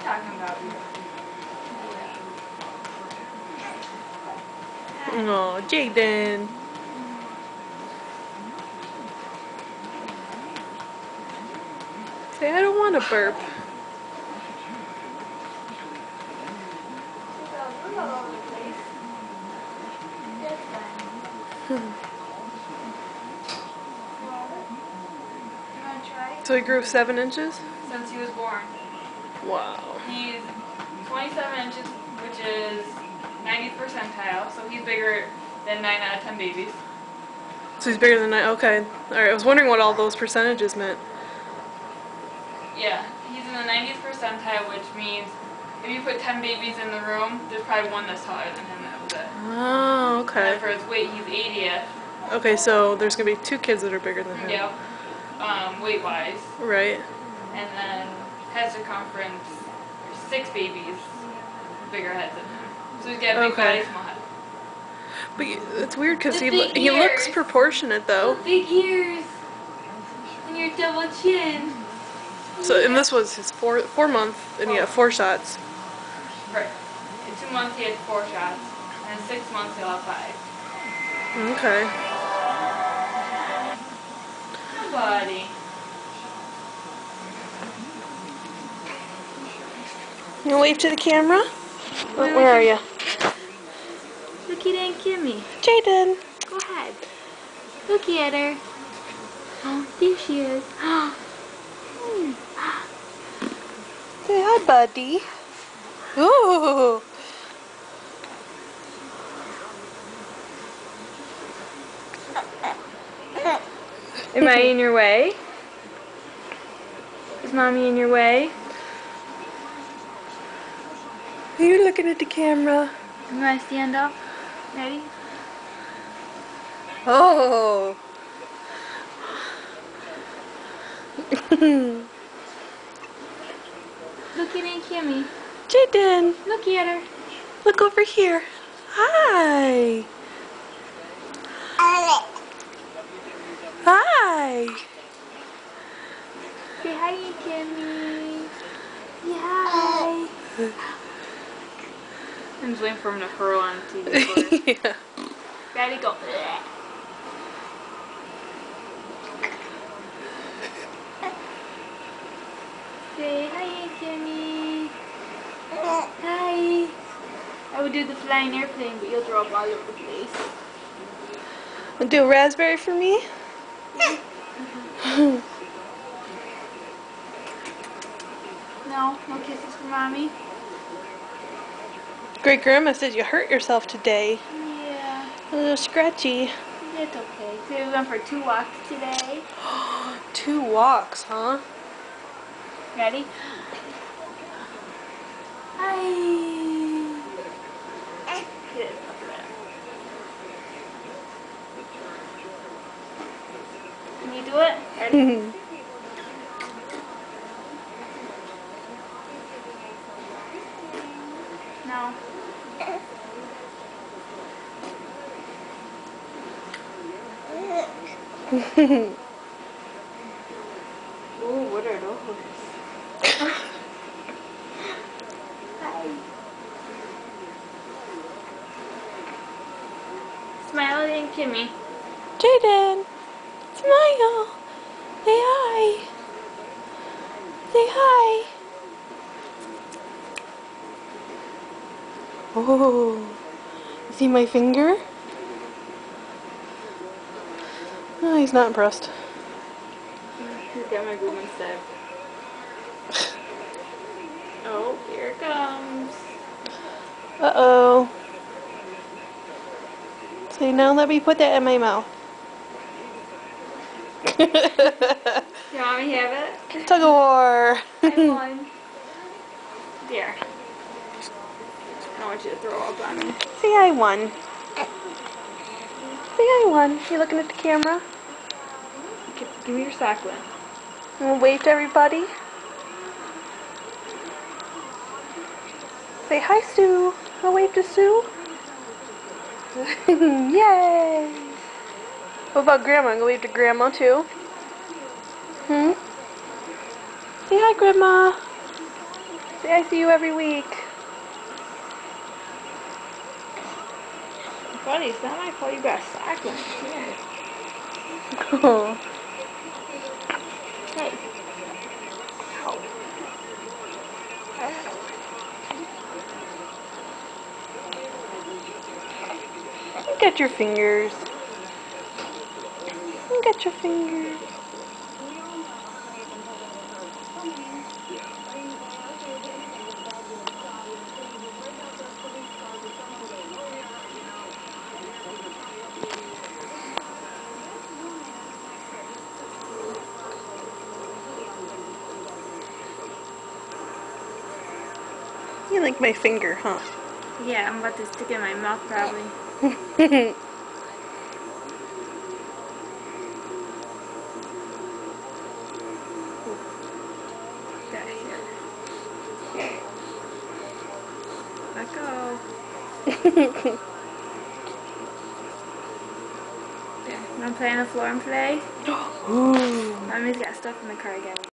talking about you. Oh, Jaden. Say, I don't want to burp. So he grew 7 inches? Since he was born. Wow. He's 27 inches, which is 90th percentile, so he's bigger than 9 out of 10 babies. So he's bigger than 9. Okay. Alright, I was wondering what all those percentages meant. Yeah, he's in the 90th percentile, which means if you put 10 babies in the room, there's probably one that's taller than him. That was it. Oh, okay. And for his weight, he's 80th. Okay, so there's going to be 2 kids that are bigger than him. Yep. Weight-wise. Right. And then head circumference, there's 6 babies bigger heads than him. So he's got a big body, small head. But it's weird because he looks proportionate though. Big ears. And your double chin. So, and this was his 4 month, and he had 4 shots. Right. In 2 months he had 4 shots, and in 6 months he'll have 5. Okay. Hi, buddy. You wanna wave to the camera? Oh, where are you? Look at Aunt Kimmy. Jaden. Go ahead. Look at her. Oh, there she is. Say hi, buddy. Ooh. Am I in your way? Is Mommy in your way? You're looking at the camera. You want to stand up? Ready? Oh. Look at Aunt Kimmy. Jaden. Look at her. Look over here. Hi. Hi. Say hi, Aunt Kimmy. Say hi. I'm just waiting for him to hurl on the TV. Yeah. Ready, go. Say hi, Aunt Kimmy. Hi. I would do the flying airplane, but you'll throw up all over the place. Want to do a raspberry for me? No kisses for Mommy? Great grandma said you hurt yourself today. Yeah. A little scratchy. It's okay. So we went for 2 walks today. 2 walks, huh? Ready? Hi. Good. Can you do it? Ready? No. Ooh, what are those? Hi. Smile at Aunt Kimmy. Jaden, smile. Say hi. Say hi. Oh, you see my finger? Oh, he's not impressed. He's got my boob instead. Oh, here it comes. Uh-oh. So now let me put that in my mouth. You want me to have it? Tug of war. I won. There. I don't want you to throw up on me. See, I won. See, I won. You looking at the camera? Give me your sock lint. You want to wave to everybody? Say hi, Sue. I'll wave to Sue. Yay! What about Grandma? I'm going to wave to Grandma, too. Say hi, Grandma. Say Yeah, I see you every week. Buddy, it's not my fault you got sacked on here. Oh. Hey. Ow. Look at your fingers. Look at your fingers. You like my finger, huh? Yeah, I'm about to stick it in my mouth probably. There, here. Let go. There. You wanna play on the floor and play? Ooh. Mommy's got stuff in the car again.